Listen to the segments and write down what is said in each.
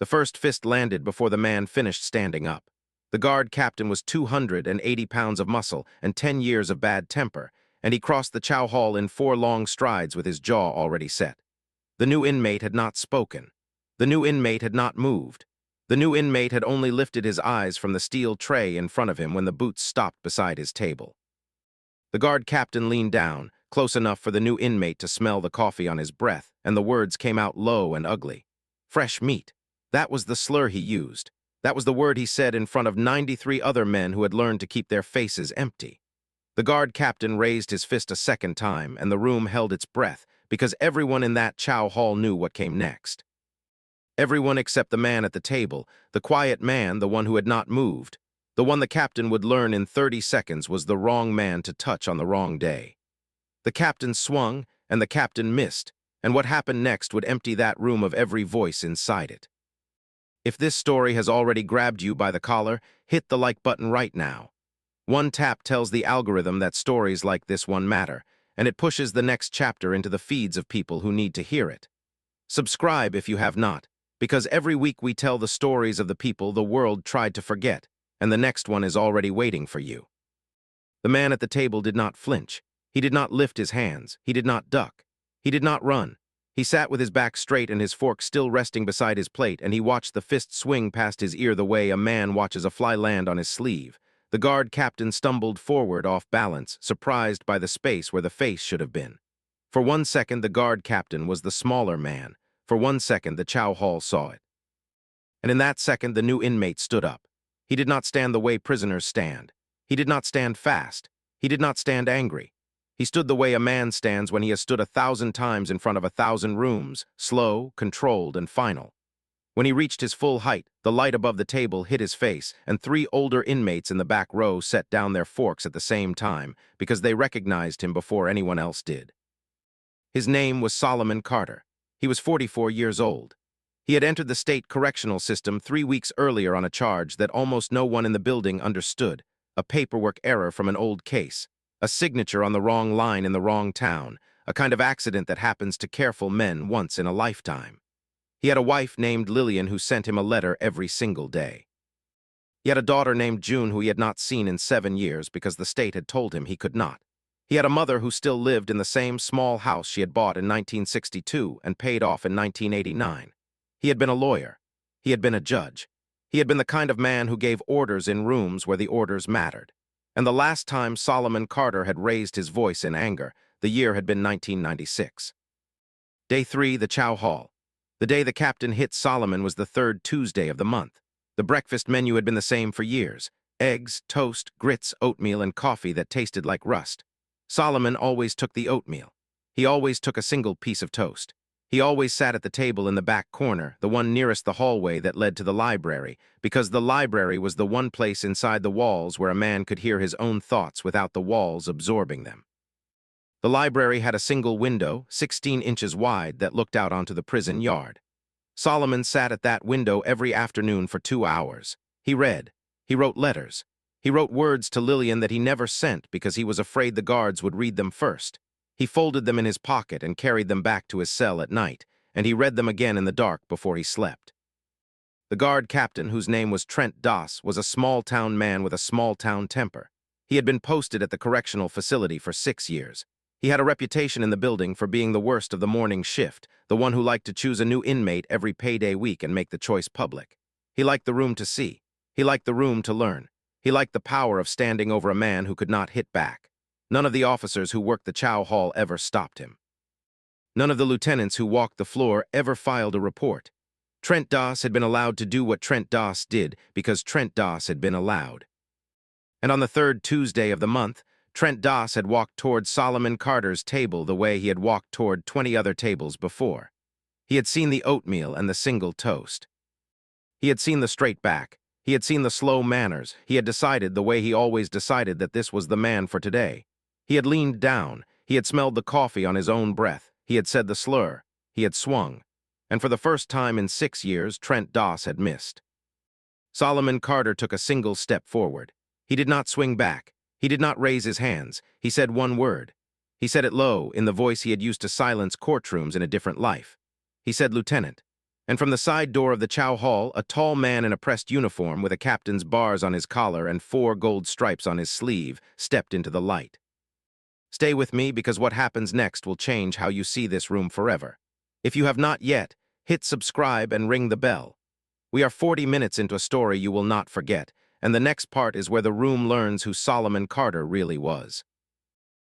The first fist landed before the man finished standing up. The guard captain was 280 pounds of muscle and 10 years of bad temper, and he crossed the chow hall in 4 long strides with his jaw already set. The new inmate had not spoken. The new inmate had not moved. The new inmate had only lifted his eyes from the steel tray in front of him when the boots stopped beside his table. The guard captain leaned down, close enough for the new inmate to smell the coffee on his breath, and the words came out low and ugly. Fresh meat. That was the slur he used. That was the word he said in front of 93 other men who had learned to keep their faces empty. The guard captain raised his fist a second time, and the room held its breath, because everyone in that chow hall knew what came next. Everyone except the man at the table, the quiet man, the one who had not moved. The one the captain would learn in 30 seconds was the wrong man to touch on the wrong day. The captain swung, and the captain missed, and what happened next would empty that room of every voice inside it. If this story has already grabbed you by the collar, hit the like button right now. One tap tells the algorithm that stories like this one matter, and it pushes the next chapter into the feeds of people who need to hear it. Subscribe if you have not, because every week we tell the stories of the people the world tried to forget, and the next one is already waiting for you. The man at the table did not flinch. He did not lift his hands. He did not duck. He did not run. He sat with his back straight and his fork still resting beside his plate, and he watched the fist swing past his ear the way a man watches a fly land on his sleeve. The guard captain stumbled forward off balance, surprised by the space where the face should have been. For 1 second, the guard captain was the smaller man. For 1 second, the chow hall saw it. And in that second, the new inmate stood up. He did not stand the way prisoners stand. He did not stand fast. He did not stand angry. He stood the way a man stands when he has stood 1,000 times in front of 1,000 rooms, slow, controlled, and final. When he reached his full height, the light above the table hit his face, and 3 older inmates in the back row set down their forks at the same time because they recognized him before anyone else did. His name was Solomon Carter. He was 44 years old. He had entered the state correctional system 3 weeks earlier on a charge that almost no one in the building understood, a paperwork error from an old case. A signature on the wrong line in the wrong town, a kind of accident that happens to careful men once in a lifetime. He had a wife named Lillian who sent him a letter every single day. He had a daughter named June who he had not seen in 7 years because the state had told him he could not. He had a mother who still lived in the same small house she had bought in 1962 and paid off in 1989. He had been a lawyer. He had been a judge. He had been the kind of man who gave orders in rooms where the orders mattered. And the last time Solomon Carter had raised his voice in anger, the year had been 1996. Day 3, the chow hall. The day the captain hit Solomon was the 3rd Tuesday of the month. The breakfast menu had been the same for years: eggs, toast, grits, oatmeal, and coffee that tasted like rust. Solomon always took the oatmeal. He always took a single piece of toast. He always sat at the table in the back corner, the one nearest the hallway that led to the library, because the library was the one place inside the walls where a man could hear his own thoughts without the walls absorbing them. The library had a single window, 16 inches wide, that looked out onto the prison yard. Solomon sat at that window every afternoon for 2 hours. He read. He wrote letters. He wrote words to Lillian that he never sent because he was afraid the guards would read them first. He folded them in his pocket and carried them back to his cell at night, and he read them again in the dark before he slept. The guard captain, whose name was Trent Doss, was a small-town man with a small-town temper. He had been posted at the correctional facility for 6 years. He had a reputation in the building for being the worst of the morning shift, the one who liked to choose a new inmate every payday week and make the choice public. He liked the room to see. He liked the room to learn. He liked the power of standing over a man who could not hit back. None of the officers who worked the chow hall ever stopped him. None of the lieutenants who walked the floor ever filed a report. Trent Doss had been allowed to do what Trent Doss did because Trent Doss had been allowed. And on the 3rd Tuesday of the month, Trent Doss had walked toward Solomon Carter's table the way he had walked toward 20 other tables before. He had seen the oatmeal and the single toast. He had seen the straight back. He had seen the slow manners. He had decided the way he always decided that this was the man for today. He had leaned down. He had smelled the coffee on his own breath. He had said the slur. He had swung. And for the first time in 6 years, Trent Doss had missed. Solomon Carter took a single step forward. He did not swing back. He did not raise his hands. He said one word. He said it low, in the voice he had used to silence courtrooms in a different life. He said, "Lieutenant." and from the side door of the chow hall, a tall man in a pressed uniform with a captain's bars on his collar and 4 gold stripes on his sleeve stepped into the light. Stay with me because what happens next will change how you see this room forever. If you have not yet, hit subscribe and ring the bell. We are 40 minutes into a story you will not forget, and the next part is where the room learns who Solomon Carter really was.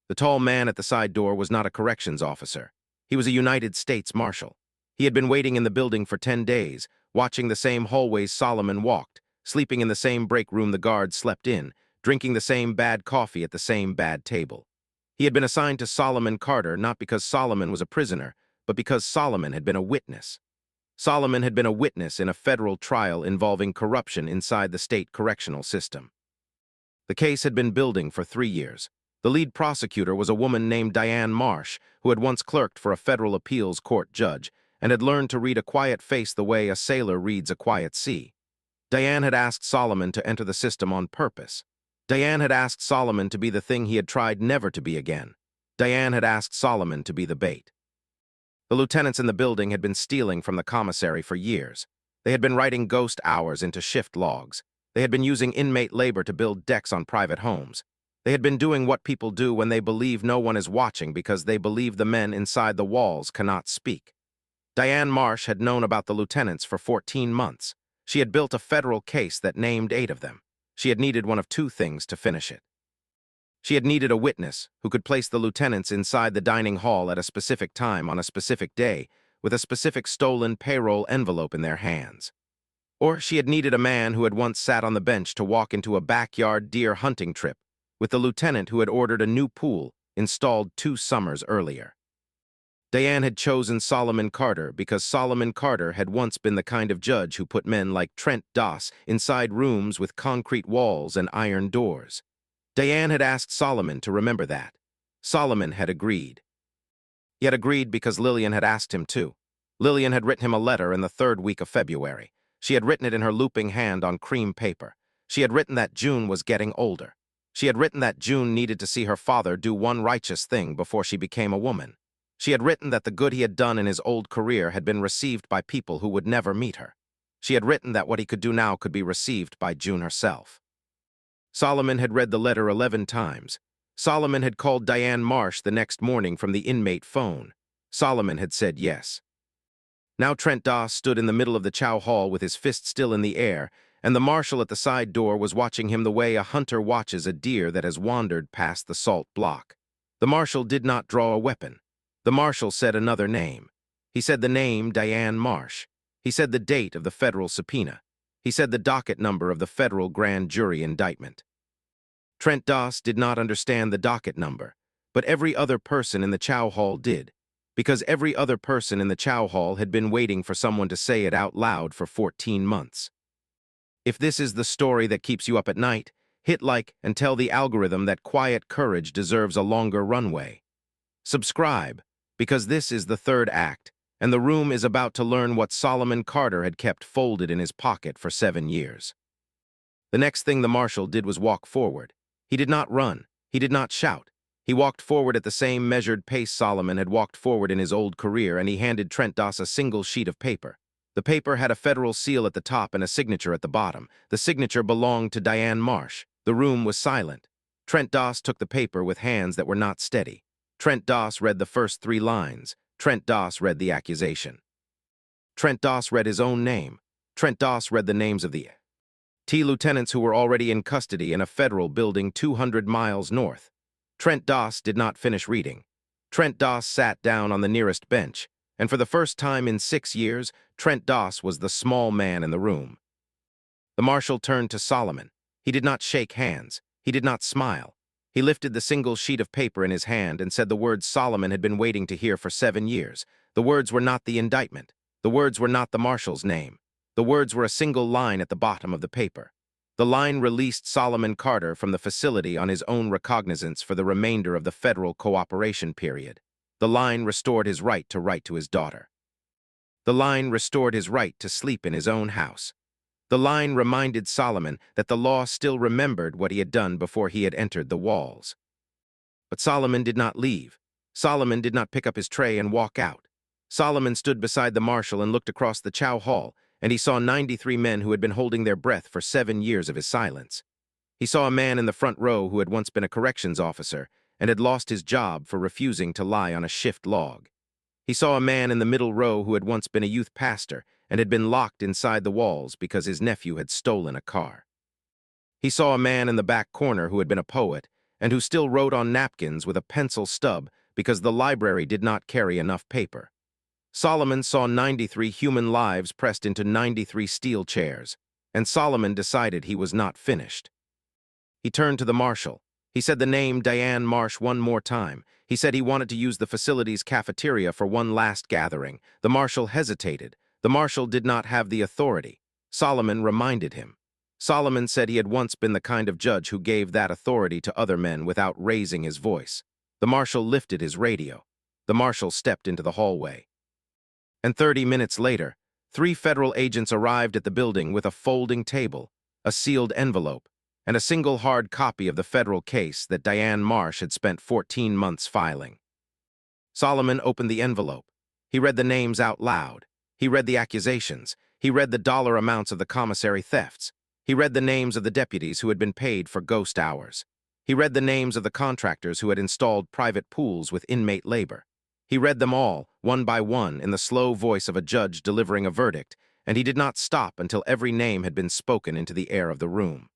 The tall man at the side door was not a corrections officer. He was a United States Marshal. He had been waiting in the building for 10 days, watching the same hallways Solomon walked, sleeping in the same break room the guards slept in, drinking the same bad coffee at the same bad table. He had been assigned to Solomon Carter not because Solomon was a prisoner, but because Solomon had been a witness. Solomon had been a witness in a federal trial involving corruption inside the state correctional system. The case had been building for 3 years. The lead prosecutor was a woman named Diane Marsh, who had once clerked for a federal appeals court judge and had learned to read a quiet face the way a sailor reads a quiet sea. Diane had asked Solomon to enter the system on purpose. Diane had asked Solomon to be the thing he had tried never to be again. Diane had asked Solomon to be the bait. The lieutenants in the building had been stealing from the commissary for years. They had been writing ghost hours into shift logs. They had been using inmate labor to build decks on private homes. They had been doing what people do when they believe no one is watching because they believe the men inside the walls cannot speak. Diane Marsh had known about the lieutenants for 14 months. She had built a federal case that named 8 of them. She had needed one of 2 things to finish it. She had needed a witness who could place the lieutenants inside the dining hall at a specific time on a specific day with a specific stolen payroll envelope in their hands. Or she had needed a man who had once sat on the bench to walk into a backyard deer hunting trip with the lieutenant who had ordered a new pool installed 2 summers earlier. Diane had chosen Solomon Carter because Solomon Carter had once been the kind of judge who put men like Trent Doss inside rooms with concrete walls and iron doors. Diane had asked Solomon to remember that. Solomon had agreed. He had agreed because Lillian had asked him to. Lillian had written him a letter in the 3rd week of February. She had written it in her looping hand on cream paper. She had written that June was getting older. She had written that June needed to see her father do one righteous thing before she became a woman. She had written that the good he had done in his old career had been received by people who would never meet her. She had written that what he could do now could be received by June herself. Solomon had read the letter 11 times. Solomon had called Diane Marsh the next morning from the inmate phone. Solomon had said yes. Now Trent Doss stood in the middle of the chow hall with his fist still in the air, and the marshal at the side door was watching him the way a hunter watches a deer that has wandered past the salt block. The marshal did not draw a weapon. The marshal said another name. He said the name Diane Marsh. He said the date of the federal subpoena. He said the docket number of the federal grand jury indictment. Trent Doss did not understand the docket number, but every other person in the chow hall did, because every other person in the chow hall had been waiting for someone to say it out loud for 14 months. If this is the story that keeps you up at night, hit like and tell the algorithm that quiet courage deserves a longer runway. Subscribe, because this is the 3rd act, and the room is about to learn what Solomon Carter had kept folded in his pocket for 7 years. The next thing the marshal did was walk forward. He did not run. He did not shout. He walked forward at the same measured pace Solomon had walked forward in his old career, and he handed Trent Doss a single sheet of paper. The paper had a federal seal at the top and a signature at the bottom. The signature belonged to Diane Marsh. The room was silent. Trent Doss took the paper with hands that were not steady. Trent Doss read the first 3 lines. Trent Doss read the accusation. Trent Doss read his own name. Trent Doss read the names of the lieutenants who were already in custody in a federal building 200 miles north. Trent Doss did not finish reading. Trent Doss sat down on the nearest bench, and for the first time in 6 years, Trent Doss was the small man in the room. The marshal turned to Solomon. He did not shake hands. He did not smile. He lifted the single sheet of paper in his hand and said the words Solomon had been waiting to hear for 7 years. The words were not the indictment. The words were not the marshal's name. The words were a single line at the bottom of the paper. The line released Solomon Carter from the facility on his own recognizance for the remainder of the federal cooperation period. The line restored his right to write to his daughter. The line restored his right to sleep in his own house. The line reminded Solomon that the law still remembered what he had done before he had entered the walls. But Solomon did not leave. Solomon did not pick up his tray and walk out. Solomon stood beside the marshal and looked across the chow hall, and he saw 93 men who had been holding their breath for 7 years of his silence. He saw a man in the front row who had once been a corrections officer and had lost his job for refusing to lie on a shift log. He saw a man in the middle row who had once been a youth pastor and had been locked inside the walls because his nephew had stolen a car. He saw a man in the back corner who had been a poet and who still wrote on napkins with a pencil stub because the library did not carry enough paper. Solomon saw 93 human lives pressed into 93 steel chairs, and Solomon decided he was not finished. He turned to the marshal. He said the name Diane Marsh one more time. He said he wanted to use the facility's cafeteria for one last gathering. The marshal hesitated. The marshal did not have the authority. Solomon reminded him. Solomon said he had once been the kind of judge who gave that authority to other men without raising his voice. The marshal lifted his radio. The marshal stepped into the hallway. And 30 minutes later, 3 federal agents arrived at the building with a folding table, a sealed envelope, and a single hard copy of the federal case that Diane Marsh had spent 14 months filing. Solomon opened the envelope. He read the names out loud. He read the accusations. He read the dollar amounts of the commissary thefts. He read the names of the deputies who had been paid for ghost hours. He read the names of the contractors who had installed private pools with inmate labor. He read them all, one by one, in the slow voice of a judge delivering a verdict, and he did not stop until every name had been spoken into the air of the room.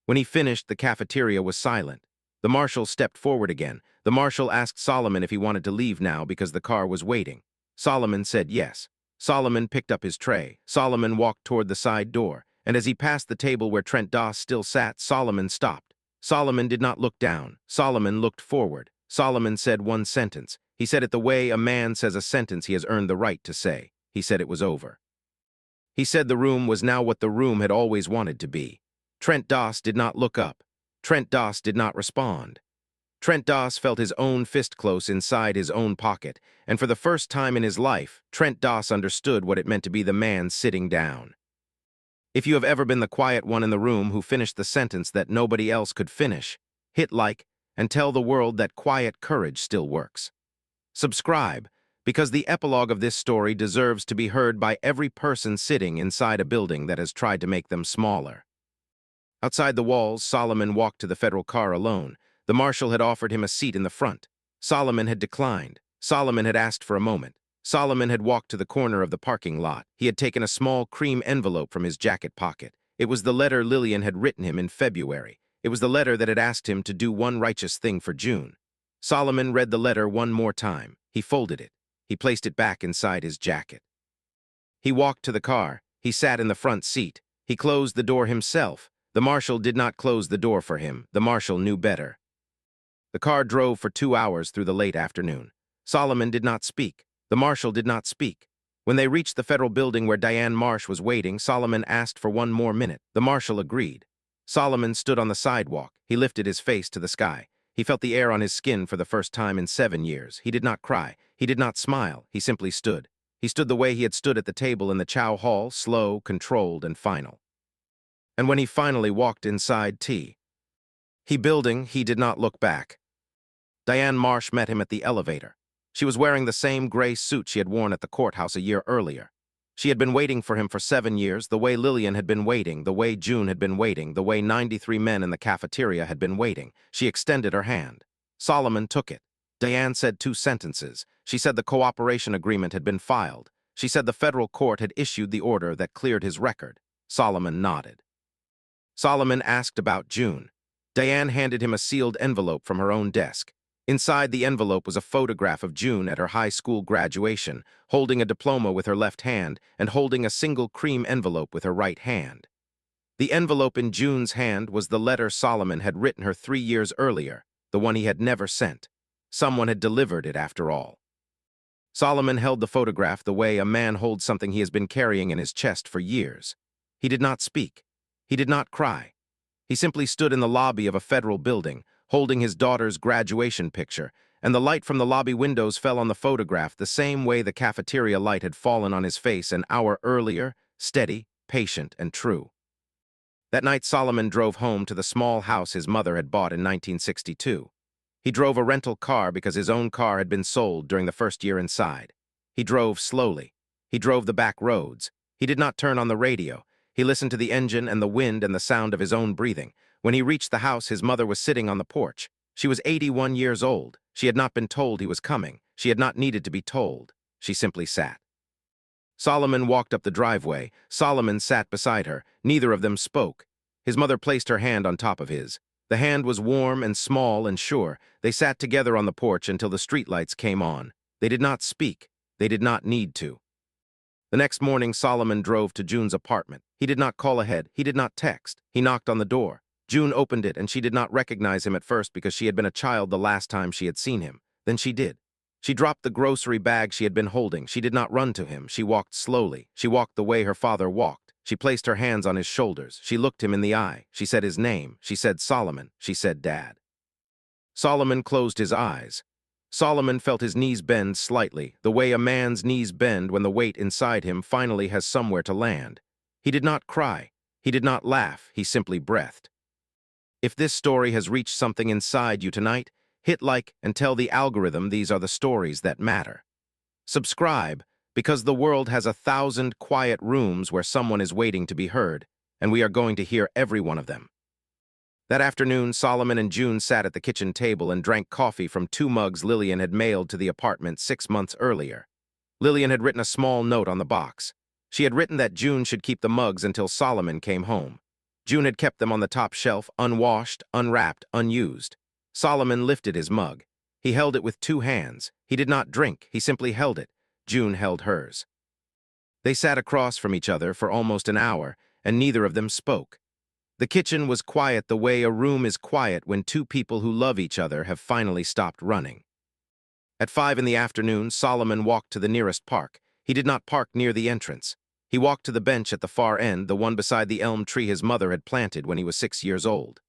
When he finished, the cafeteria was silent. The marshal stepped forward again. The marshal asked Solomon if he wanted to leave now because the car was waiting. Solomon said yes. Solomon picked up his tray. Solomon walked toward the side door, and as he passed the table where Trent Doss still sat, Solomon stopped. Solomon did not look down. Solomon looked forward. Solomon said one sentence. He said it the way a man says a sentence he has earned the right to say. He said it was over. He said the room was now what the room had always wanted to be. Trent Doss did not look up. Trent Doss did not respond. Trent Doss felt his own fist close inside his own pocket, and for the first time in his life, Trent Doss understood what it meant to be the man sitting down. If you have ever been the quiet one in the room who finished the sentence that nobody else could finish, hit like and tell the world that quiet courage still works. Subscribe, because the epilogue of this story deserves to be heard by every person sitting inside a building that has tried to make them smaller. Outside the walls, Solomon walked to the federal car alone. The marshal had offered him a seat in the front. Solomon had declined. Solomon had asked for a moment. Solomon had walked to the corner of the parking lot. He had taken a small cream envelope from his jacket pocket. It was the letter Lillian had written him in February. It was the letter that had asked him to do one righteous thing for June. Solomon read the letter one more time. He folded it. He placed it back inside his jacket. He walked to the car. He sat in the front seat. He closed the door himself. The marshal did not close the door for him. The marshal knew better. The car drove for 2 hours through the late afternoon. Solomon did not speak. The marshal did not speak. When they reached the federal building where Diane Marsh was waiting, Solomon asked for one more minute. The marshal agreed. Solomon stood on the sidewalk. He lifted his face to the sky. He felt the air on his skin for the first time in 7 years. He did not cry. He did not smile. He simply stood. He stood the way he had stood at the table in the chow hall, slow, controlled, and final. And when he finally walked inside he did not look back. Diane Marsh met him at the elevator. She was wearing the same gray suit she had worn at the courthouse a year earlier. She had been waiting for him for 7 years, the way Lillian had been waiting, the way June had been waiting, the way 93 men in the cafeteria had been waiting. She extended her hand. Solomon took it. Diane said 2 sentences. She said the cooperation agreement had been filed. She said the federal court had issued the order that cleared his record. Solomon nodded. Solomon asked about June. Diane handed him a sealed envelope from her own desk. Inside the envelope was a photograph of June at her high school graduation, holding a diploma with her left hand and holding a single cream envelope with her right hand. The envelope in June's hand was the letter Solomon had written her 3 years earlier, the one he had never sent. Someone had delivered it after all. Solomon held the photograph the way a man holds something he has been carrying in his chest for years. He did not speak. He did not cry. He simply stood in the lobby of a federal building, holding his daughter's graduation picture, and the light from the lobby windows fell on the photograph the same way the cafeteria light had fallen on his face an hour earlier, steady, patient, and true. That night Solomon drove home to the small house his mother had bought in 1962. He drove a rental car because his own car had been sold during the first year inside. He drove slowly. He drove the back roads. He did not turn on the radio. He listened to the engine and the wind and the sound of his own breathing. When he reached the house, his mother was sitting on the porch. She was 81 years old. She had not been told he was coming. She had not needed to be told. She simply sat. Solomon walked up the driveway. Solomon sat beside her. Neither of them spoke. His mother placed her hand on top of his. The hand was warm and small and sure. They sat together on the porch until the streetlights came on. They did not speak. They did not need to. The next morning, Solomon drove to June's apartment. He did not call ahead. He did not text. He knocked on the door. June opened it, and she did not recognize him at first because she had been a child the last time she had seen him. Then she did. She dropped the grocery bag she had been holding. She did not run to him. She walked slowly. She walked the way her father walked. She placed her hands on his shoulders. She looked him in the eye. She said his name. She said Solomon. She said Dad. Solomon closed his eyes. Solomon felt his knees bend slightly, the way a man's knees bend when the weight inside him finally has somewhere to land. He did not cry. He did not laugh. He simply breathed. If this story has reached something inside you tonight, hit like and tell the algorithm these are the stories that matter. Subscribe, because the world has 1,000 quiet rooms where someone is waiting to be heard, and we are going to hear every one of them. That afternoon, Solomon and June sat at the kitchen table and drank coffee from 2 mugs Lillian had mailed to the apartment 6 months earlier. Lillian had written a small note on the box. She had written that June should keep the mugs until Solomon came home. June had kept them on the top shelf, unwashed, unwrapped, unused. Solomon lifted his mug. He held it with 2 hands. He did not drink. He simply held it. June held hers. They sat across from each other for almost an hour, and neither of them spoke. The kitchen was quiet the way a room is quiet when 2 people who love each other have finally stopped running. At 5 in the afternoon, Solomon walked to the nearest park. He did not park near the entrance. He walked to the bench at the far end, the one beside the elm tree his mother had planted when he was 6 years old.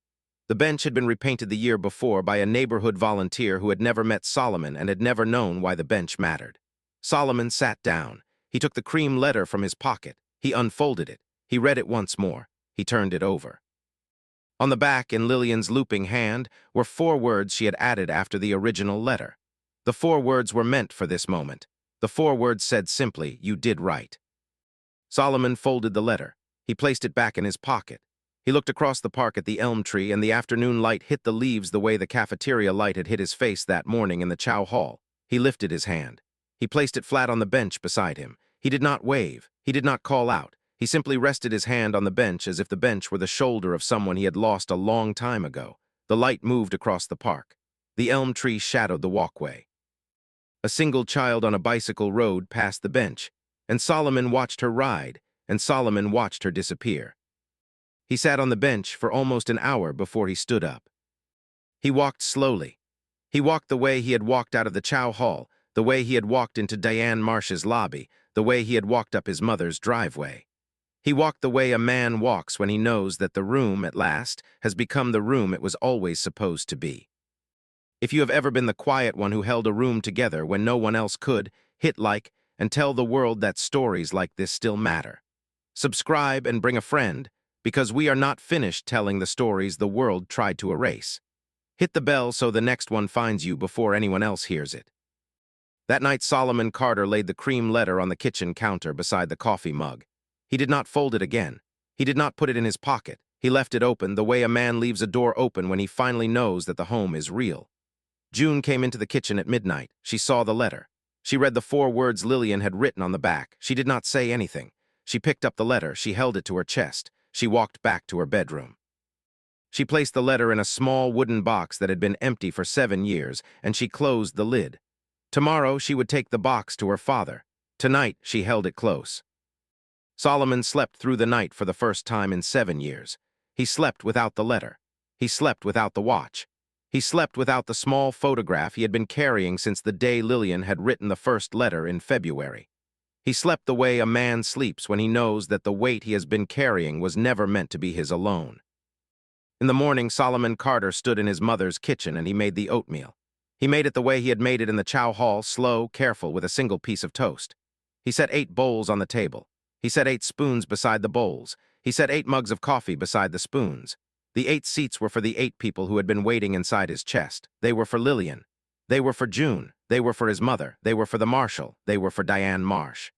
The bench had been repainted the year before by a neighborhood volunteer who had never met Solomon and had never known why the bench mattered. Solomon sat down. He took the cream letter from his pocket. He unfolded it. He read it once more. He turned it over. On the back, in Lillian's looping hand, were 4 words she had added after the original letter. The 4 words were meant for this moment. The 4 words said simply, "You did right." Solomon folded the letter. He placed it back in his pocket. He looked across the park at the elm tree, and the afternoon light hit the leaves the way the cafeteria light had hit his face that morning in the chow hall. He lifted his hand. He placed it flat on the bench beside him. He did not wave. He did not call out. He simply rested his hand on the bench as if the bench were the shoulder of someone he had lost a long time ago. The light moved across the park. The elm tree shadowed the walkway. A single child on a bicycle rode past the bench, and Solomon watched her ride, and Solomon watched her disappear. He sat on the bench for almost an hour before he stood up. He walked slowly. He walked the way he had walked out of the chow hall, the way he had walked into Diane Marsh's lobby, the way he had walked up his mother's driveway. He walked the way a man walks when he knows that the room, at last, has become the room it was always supposed to be. If you have ever been the quiet one who held a room together when no one else could, hit like and tell the world that stories like this still matter. Subscribe and bring a friend, because we are not finished telling the stories the world tried to erase. Hit the bell so the next one finds you before anyone else hears it. That night, Solomon Carter laid the cream letter on the kitchen counter beside the coffee mug. He did not fold it again. He did not put it in his pocket. He left it open the way a man leaves a door open when he finally knows that the home is real. June came into the kitchen at midnight. She saw the letter. She read the 4 words Lillian had written on the back. She did not say anything. She picked up the letter. She held it to her chest. She walked back to her bedroom. She placed the letter in a small wooden box that had been empty for 7 years, and she closed the lid. Tomorrow, she would take the box to her father. Tonight, she held it close. Solomon slept through the night for the first time in 7 years. He slept without the letter. He slept without the watch. He slept without the small photograph he had been carrying since the day Lillian had written the first letter in February. He slept the way a man sleeps when he knows that the weight he has been carrying was never meant to be his alone. In the morning, Solomon Carter stood in his mother's kitchen and he made the oatmeal. He made it the way he had made it in the chow hall, slow, careful, with a single piece of toast. He set 8 bowls on the table. He set 8 spoons beside the bowls. He set 8 mugs of coffee beside the spoons. The 8 seats were for the 8 people who had been waiting inside his chest. They were for Lillian. They were for June. They were for his mother. They were for the marshal. They were for Diane Marsh.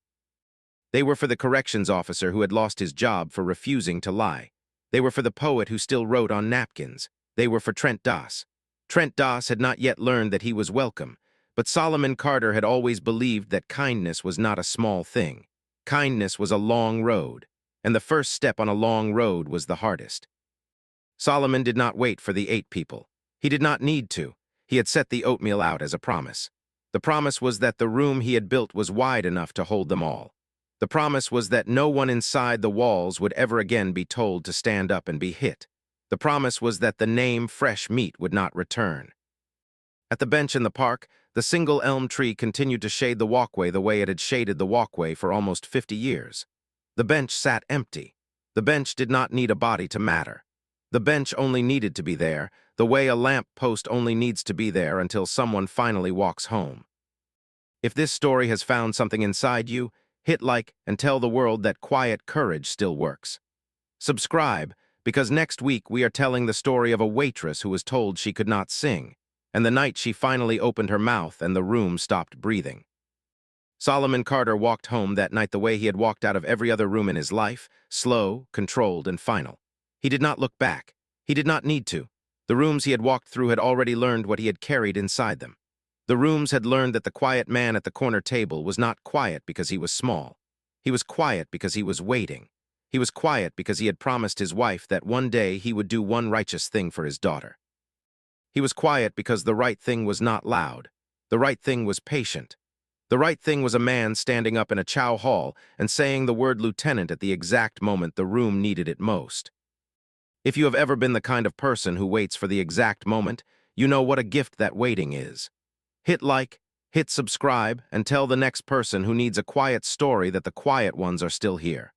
They were for the corrections officer who had lost his job for refusing to lie. They were for the poet who still wrote on napkins. They were for Trent Doss. Trent Doss had not yet learned that he was welcome, but Solomon Carter had always believed that kindness was not a small thing. Kindness was a long road, and the first step on a long road was the hardest. Solomon did not wait for the 8 people. He did not need to. He had set the oatmeal out as a promise. The promise was that the room he had built was wide enough to hold them all. The promise was that no one inside the walls would ever again be told to stand up and be hit. The promise was that the name fresh meat would not return. At the bench in the park, the single elm tree continued to shade the walkway the way it had shaded the walkway for almost 50 years. The bench sat empty. The bench did not need a body to matter. The bench only needed to be there, the way a lamp post only needs to be there until someone finally walks home. If this story has found something inside you, hit like and tell the world that quiet courage still works. Subscribe, because next week we are telling the story of a waitress who was told she could not sing, and the night she finally opened her mouth and the room stopped breathing. Solomon Carter walked home that night the way he had walked out of every other room in his life, slow, controlled, and final. He did not look back. He did not need to. The rooms he had walked through had already learned what he had carried inside them. The rooms had learned that the quiet man at the corner table was not quiet because he was small. He was quiet because he was waiting. He was quiet because he had promised his wife that one day he would do one righteous thing for his daughter. He was quiet because the right thing was not loud. The right thing was patient. The right thing was a man standing up in a chow hall and saying the word lieutenant at the exact moment the room needed it most. If you have ever been the kind of person who waits for the exact moment, you know what a gift that waiting is. Hit like, hit subscribe, and tell the next person who needs a quiet story that the quiet ones are still here.